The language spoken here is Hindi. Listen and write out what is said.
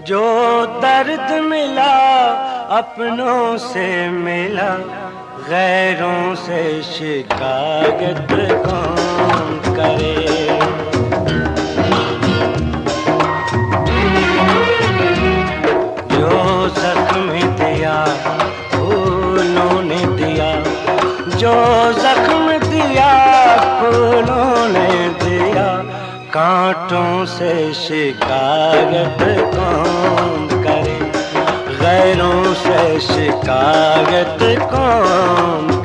जो दर्द मिला अपनों से मिला, गैरों से शिकायत कौन करे। जो जख्म दिया फूलों ने दिया, जो जख्म दिया फूलों ने दिया, कांटों से शिकायत कौन करे, गैरों से शिकायत कौन